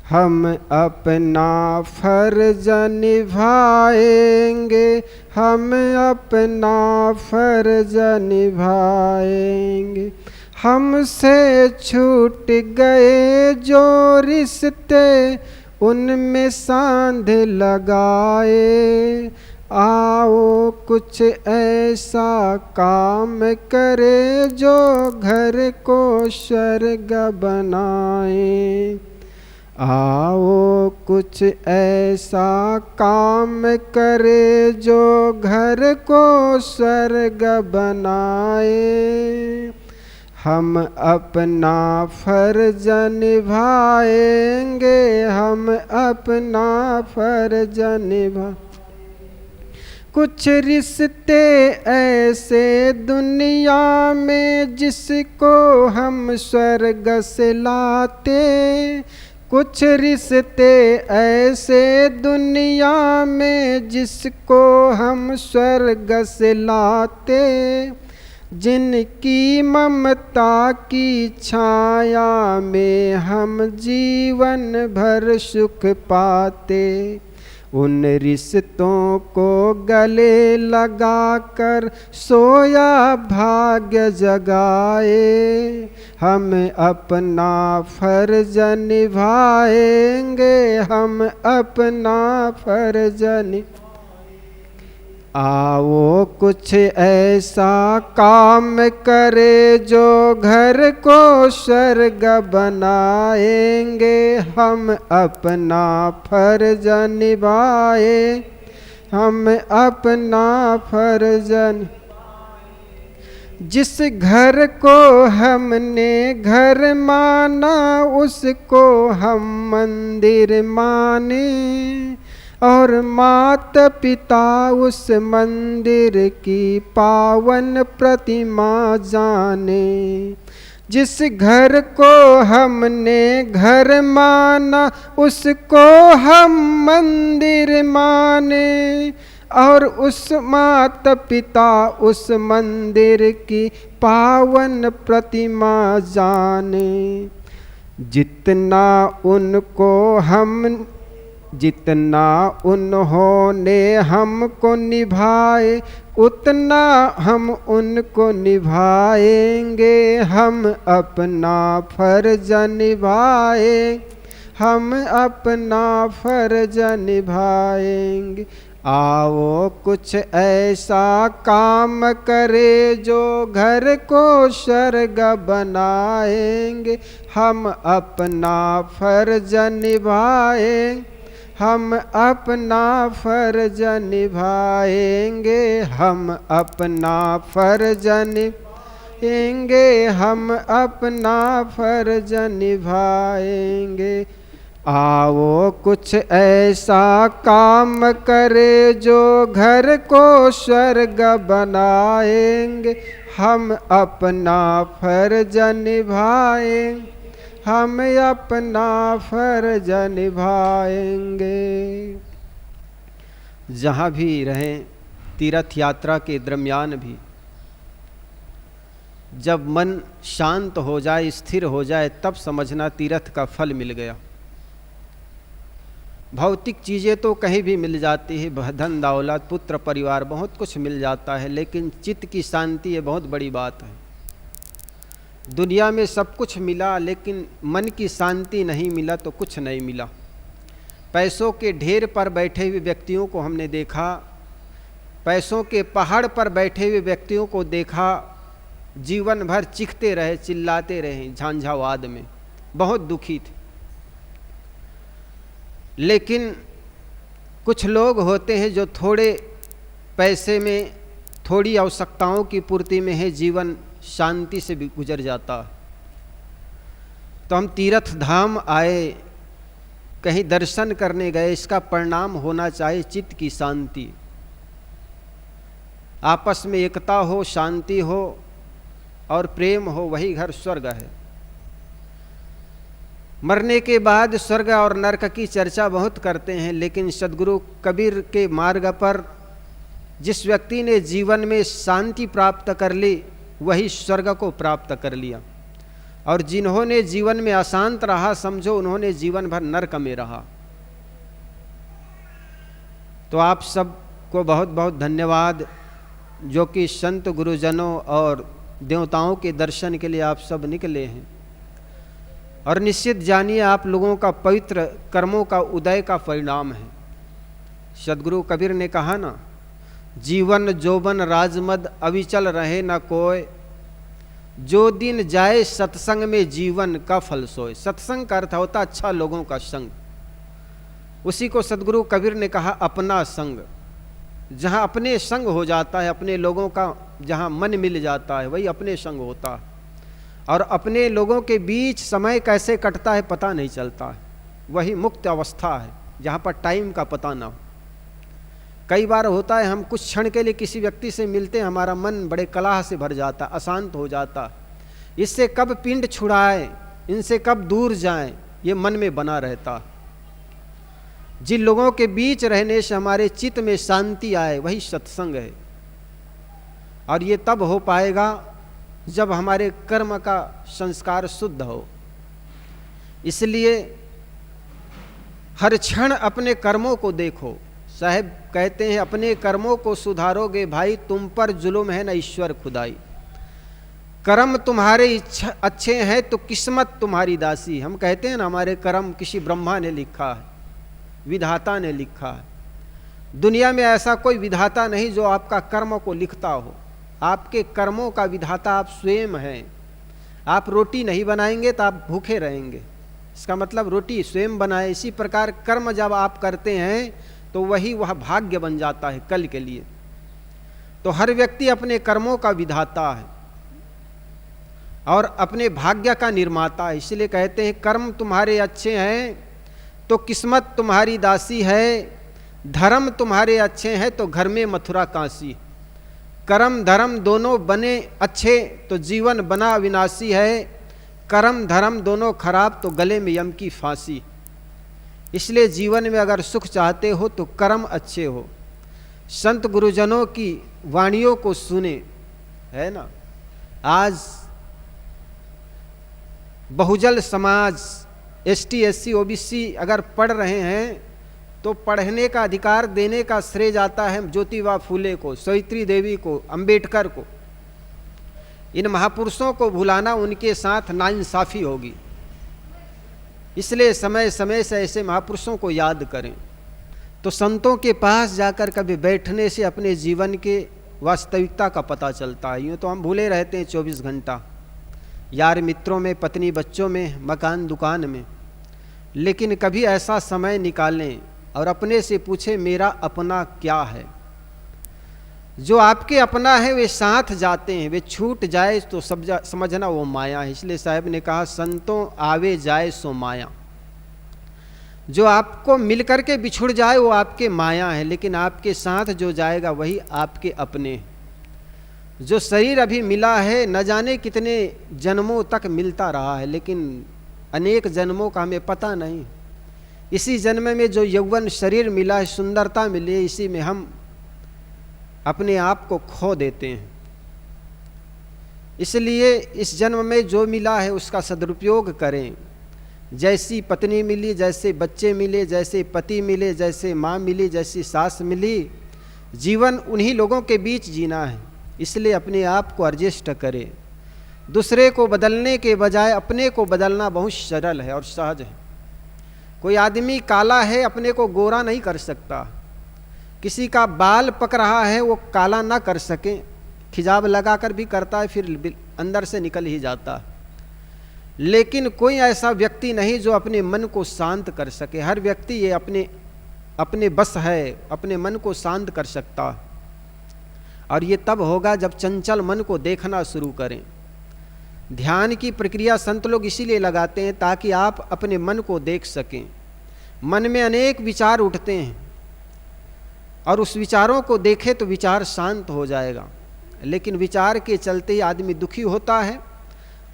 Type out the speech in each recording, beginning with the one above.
हम अपना फर्ज निभाएंगे, हम अपना फर्ज निभाएंगे। हमसे छूट गए जो रिश्ते उनमें सांध लगाए। आओ कुछ ऐसा काम करे जो घर को स्वर्ग बनाए। आओ कुछ ऐसा काम करे जो घर को स्वर्ग बनाए। हम अपना फर्ज निभाएंगे, हम अपना फर्ज निभा। कुछ रिश्ते ऐसे दुनिया में जिसको हम स्वर्ग से लाते। कुछ रिश्ते ऐसे दुनिया में जिसको हम स्वर्ग से लाते। जिनकी ममता की छाया में हम जीवन भर सुख पाते। उन रिश्तों को गले लगाकर सोया भाग्य जगाए। हम अपना फर्ज निभाएंगे, हम अपना फर्ज निभाएंगे। आओ कुछ ऐसा काम करे जो घर को स्वर्ग बनाएंगे। हम अपना फर्ज निभाए, हम अपना फर्ज। जिस घर को हमने घर माना उसको हम मंदिर माने। और माता पिता उस मंदिर की पावन प्रतिमा जाने। जिस घर को हमने घर माना उसको हम मंदिर माने। और उस माता पिता उस मंदिर की पावन प्रतिमा जाने। जितना उन्होंने हमको निभाए उतना हम उनको निभाएंगे। हम अपना फर्ज निभाए, हम अपना फर्ज निभाएंगे। आओ कुछ ऐसा काम करे जो घर को स्वर्ग बनाएंगे। हम अपना फर्ज निभाएं, हम अपना फर्ज निभाएंगे। हम अपना फर्ज निभाएंगे, हम अपना फर्ज निभाएंगे। आओ कुछ ऐसा काम करे जो घर को स्वर्ग बनाएंगे। हम अपना फर्ज निभाएं, हम अपना फर्ज निभाएंगे। जहाँ भी रहें, तीर्थ यात्रा के दरमियान भी जब मन शांत हो जाए, स्थिर हो जाए, तब समझना तीर्थ का फल मिल गया। भौतिक चीज़ें तो कहीं भी मिल जाती है, धन दौलत पुत्र परिवार बहुत कुछ मिल जाता है, लेकिन चित्त की शांति ये बहुत बड़ी बात है। दुनिया में सब कुछ मिला लेकिन मन की शांति नहीं मिला तो कुछ नहीं मिला। पैसों के ढेर पर बैठे हुए व्यक्तियों को हमने देखा, पैसों के पहाड़ पर बैठे हुए व्यक्तियों को देखा, जीवन भर चीखते रहे, चिल्लाते रहे, झांझावाद में बहुत दुखी थे। लेकिन कुछ लोग होते हैं जो थोड़े पैसे में, थोड़ी आवश्यकताओं की पूर्ति में है, जीवन शांति से भी गुजर जाता। तो हम तीर्थ धाम आए, कहीं दर्शन करने गए, इसका परिणाम होना चाहिए चित्त की शांति। आपस में एकता हो, शांति हो और प्रेम हो, वही घर स्वर्ग है। मरने के बाद स्वर्ग और नरक की चर्चा बहुत करते हैं, लेकिन सद्गुरु कबीर के मार्ग पर जिस व्यक्ति ने जीवन में शांति प्राप्त कर ली वही स्वर्ग को प्राप्त कर लिया। और जिन्होंने जीवन में अशांत रहा, समझो उन्होंने जीवन भर नरक में रहा। तो आप सबको बहुत बहुत धन्यवाद, जो कि संत गुरुजनों और देवताओं के दर्शन के लिए आप सब निकले हैं। और निश्चित जानिए आप लोगों का पवित्र कर्मों का उदय का परिणाम है। सद्गुरु कबीर ने कहा ना, जीवन जोबन राजमद अविचल रहे न कोय, जो दिन जाए सत्संग में जीवन का फल सोए। सत्संग का अर्थ होता अच्छा लोगों का संग। उसी को सद्गुरु कबीर ने कहा अपना संग। जहाँ अपने संग हो जाता है, अपने लोगों का जहाँ मन मिल जाता है, वही अपने संग होता है। और अपने लोगों के बीच समय कैसे कटता है पता नहीं चलता है, वही मुक्त अवस्था है जहाँ पर टाइम का पता ना हो। कई बार होता है हम कुछ क्षण के लिए किसी व्यक्ति से मिलते हैं, हमारा मन बड़े कलह से भर जाता, अशांत हो जाता। इससे कब पिंड छुड़ाए, इनसे कब दूर जाएं, ये मन में बना रहता। जिन लोगों के बीच रहने से हमारे चित्त में शांति आए, वही सत्संग है। और ये तब हो पाएगा जब हमारे कर्म का संस्कार शुद्ध हो। इसलिए हर क्षण अपने कर्मों को देखो। साहब कहते हैं अपने कर्मों को सुधारोगे भाई, तुम पर जुल्म है न ईश्वर खुदाई। कर्म तुम्हारे इच्छा अच्छे हैं तो किस्मत तुम्हारी दासी। हम कहते हैं ना हमारे कर्म किसी ब्रह्मा ने लिखा है, विधाता ने लिखा है। दुनिया में ऐसा कोई विधाता नहीं जो आपका कर्म को लिखता हो। आपके कर्मों का विधाता आप स्वयं हैं। आप रोटी नहीं बनाएंगे तो आप भूखे रहेंगे, इसका मतलब रोटी स्वयं बनाए। इसी प्रकार कर्म जब आप करते हैं तो वही वह भाग्य बन जाता है कल के लिए। तो हर व्यक्ति अपने कर्मों का विधाता है और अपने भाग्य का निर्माता है। इसलिए कहते हैं कर्म तुम्हारे अच्छे हैं तो किस्मत तुम्हारी दासी है, धर्म तुम्हारे अच्छे हैं तो घर में मथुरा काशी। कर्म धर्म दोनों बने अच्छे तो जीवन बना विनाशी है, कर्म धर्म दोनों खराब तो गले में यम की फांसी। इसलिए जीवन में अगर सुख चाहते हो तो कर्म अच्छे हो, संत गुरुजनों की वाणियों को सुने, है ना। आज Bahujan Samaj ST SC OBC अगर पढ़ रहे हैं तो पढ़ने का अधिकार देने का श्रेय जाता है ज्योतिबा फूले को, सावित्री देवी को, अंबेडकर को। इन महापुरुषों को भुलाना उनके साथ नाइंसाफी होगी। इसलिए समय समय से ऐसे महापुरुषों को याद करें। तो संतों के पास जाकर कभी बैठने से अपने जीवन के वास्तविकता का पता चलता है। यूँ तो हम भूले रहते हैं 24 घंटा यार मित्रों में, पत्नी बच्चों में, मकान दुकान में। लेकिन कभी ऐसा समय निकालें और अपने से पूछें मेरा अपना क्या है। जो आपके अपना है वे साथ जाते हैं, वे छूट जाए तो समझना वो माया है। इसलिए साहब ने कहा संतों आवे जाए सो माया। जो आपको मिलकर के बिछुड़ जाए वो आपके माया है, लेकिन आपके साथ जो जाएगा वही आपके अपने। जो शरीर अभी मिला है न जाने कितने जन्मों तक मिलता रहा है, लेकिन अनेक जन्मों का हमें पता नहीं। इसी जन्म में जो यौवन शरीर मिला है, सुंदरता मिली है, इसी में हम अपने आप को खो देते हैं। इसलिए इस जन्म में जो मिला है उसका सदुपयोग करें। जैसी पत्नी मिली, जैसे बच्चे मिले, जैसे पति मिले, जैसे माँ मिली, जैसी सास मिली, जीवन उन्हीं लोगों के बीच जीना है। इसलिए अपने आप को एडजस्ट करें। दूसरे को बदलने के बजाय अपने को बदलना बहुत सरल है और सहज है। कोई आदमी काला है अपने को गोरा नहीं कर सकता। किसी का बाल पक रहा है वो काला ना कर सके, खिजाब लगाकर भी करता है, फिर अंदर से निकल ही जाता है। लेकिन कोई ऐसा व्यक्ति नहीं जो अपने मन को शांत कर सके। हर व्यक्ति ये अपने बस है, अपने मन को शांत कर सकता है। और ये तब होगा जब चंचल मन को देखना शुरू करें। ध्यान की प्रक्रिया संत लोग इसीलिए लगाते हैं ताकि आप अपने मन को देख सकें। मन में अनेक विचार उठते हैं और उस विचारों को देखें तो विचार शांत हो जाएगा। लेकिन विचार के चलते ही आदमी दुखी होता है,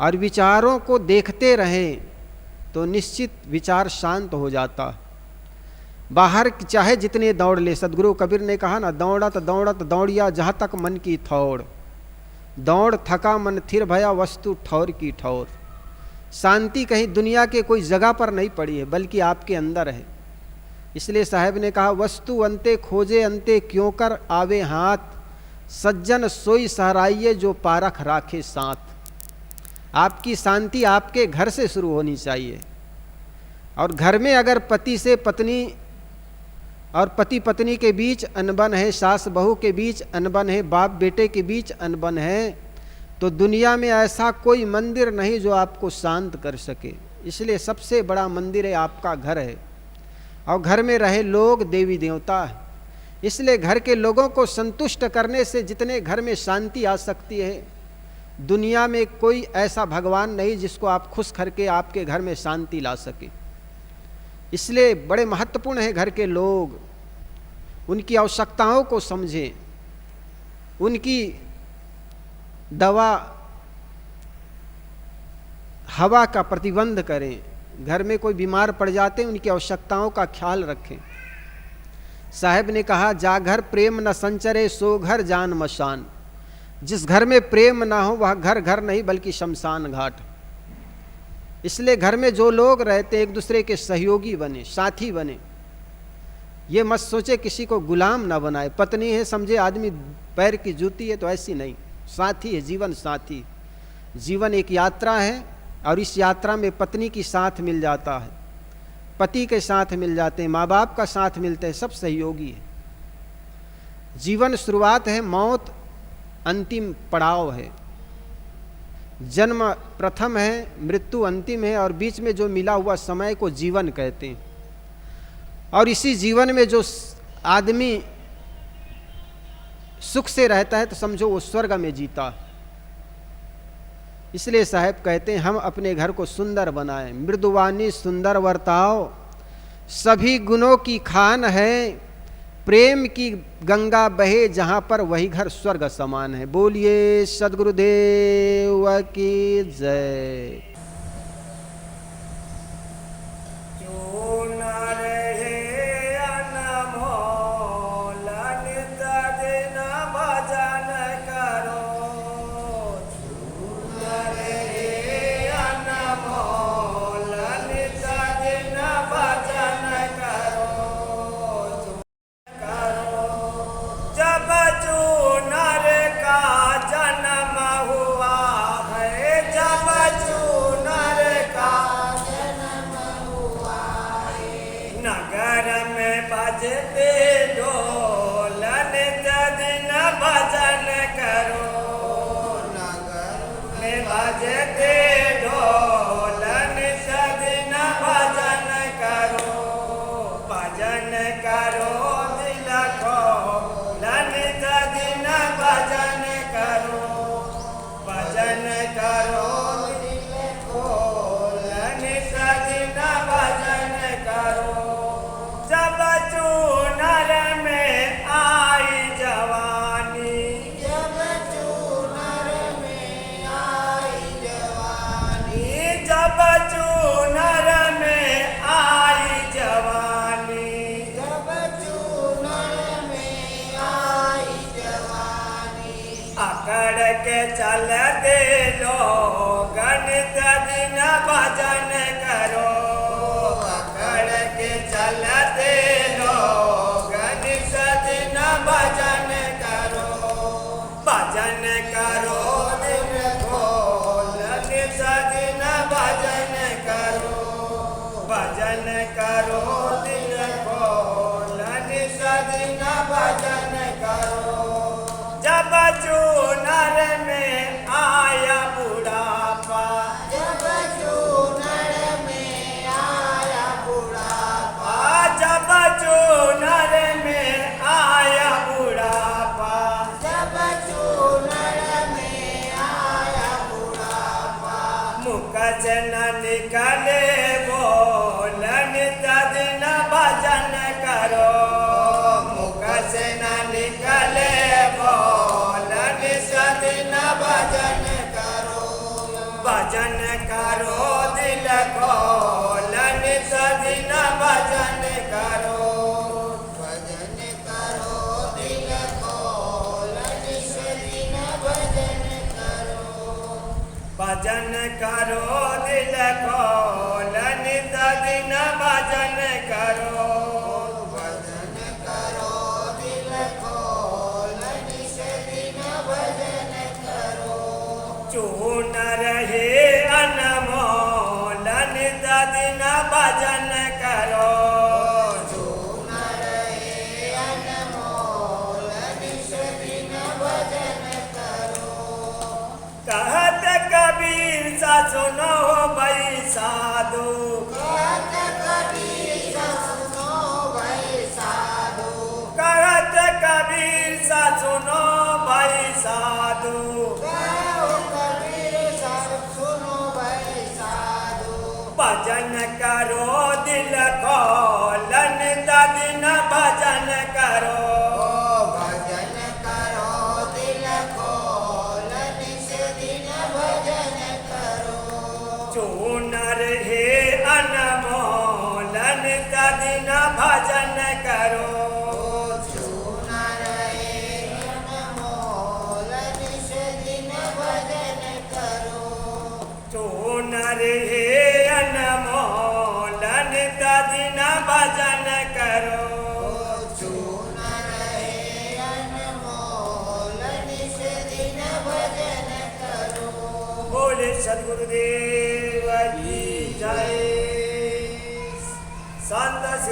और विचारों को देखते रहें तो निश्चित विचार शांत हो जाता है। बाहर चाहे जितने दौड़ ले, सदगुरु कबीर ने कहा ना, दौड़त दौड़त दौड़िया जहाँ तक मन की थौड़, दौड़ थका मन थिर भया वस्तु ठौर की ठौर। शांति कहीं दुनिया के कोई जगह पर नहीं पड़ी है, बल्कि आपके अंदर है। इसलिए साहब ने कहा, वस्तु अंते खोजे अंते क्यों कर आवे हाथ, सज्जन सोई सहराइये जो पारख राखे साथ। आपकी शांति आपके घर से शुरू होनी चाहिए। और घर में अगर पति से पत्नी और पति पत्नी के बीच अनबन है, सास बहू के बीच अनबन है, बाप बेटे के बीच अनबन है, तो दुनिया में ऐसा कोई मंदिर नहीं जो आपको शांत कर सके। इसलिए सबसे बड़ा मंदिर है आपका घर है, और घर में रहे लोग देवी देवता है। इसलिए घर के लोगों को संतुष्ट करने से जितने घर में शांति आ सकती है, दुनिया में कोई ऐसा भगवान नहीं जिसको आप खुश करके आपके घर में शांति ला सके। इसलिए बड़े महत्वपूर्ण है घर के लोग, उनकी आवश्यकताओं को समझें, उनकी दवा हवा का प्रतिबंध करें। घर में कोई बीमार पड़ जाते हैं, उनकी आवश्यकताओं का ख्याल रखें। साहब ने कहा, जा घर प्रेम न संचरे सो घर जान मशान। जिस घर में प्रेम ना हो वह घर घर नहीं बल्कि शमशान घाट। इसलिए घर में जो लोग रहते एक दूसरे के सहयोगी बने, साथी बने। ये मत सोचे किसी को गुलाम ना बनाए। पत्नी है समझे आदमी पैर की जूती है, तो ऐसी नहीं, साथी है, जीवन साथी। जीवन एक यात्रा है, और इस यात्रा में पत्नी की साथ मिल जाता है, पति के साथ मिल जाते हैं, माँ बाप का साथ मिलते हैं, सब सहयोगी है। जीवन शुरुआत है, मौत अंतिम पड़ाव है। जन्म प्रथम है, मृत्यु अंतिम है, और बीच में जो मिला हुआ समय को जीवन कहते हैं। और इसी जीवन में जो आदमी सुख से रहता है तो समझो वो स्वर्ग में जीता। इसलिए साहब कहते हैं, हम अपने घर को सुंदर बनाएं। मृदुवानी सुंदर वर्ताओ सभी गुणों की खान है, प्रेम की गंगा बहे जहाँ पर वही घर स्वर्ग समान है। बोलिए सद्गुरुदेव की जय। चल दे लो गणित दिन भजन करो, पकड़ के चल दे लो गणित दिन भजन करो। भजन करो दिन को गणित दिन भजन करो, भजन करो दिन को गणित दिन भजन करो। जब चूनर में आया बुढ़ापा, जब चूनर में आया बुढ़ापा, जब चूनर में आया बुढ़ापा, जब चूनर में आया बुढ़ापा। मुख से न निकले बोलन दिन भजन करो, मुख से न निकले भजन करो। भजन करो दिल को लनित दिन भजन करो, भजन करो दिल को लनित दिन भजन करो। भजन करो दिल खोल नित दिन भजन करो भजन करो दिल खोल नित दिन भजन करो चून रहे अनमोल नित दिन भजन करो चून रहे अनमोल नित दिन भजन करो कहत कबीर सा सुनो भाई साधु कहत कबीर सा सुनो भाई साधु कहत कबीर सा सुनो भाई साधु कहो कबीर सा सुनो भाई साधु भजन करो दिल खोल नित दिन भजन करो भजन करो दिल खोल नित दिन भजन करो चूनर हे अनमोल नित दिन भजन करो चून रहे अनमोल नित दिन भजन करो चूनर हे अनमोल नित दिन भजन करो चून रहे अनमोल नित दिन भजन करो बोले सद्गुरुदेव की जय संत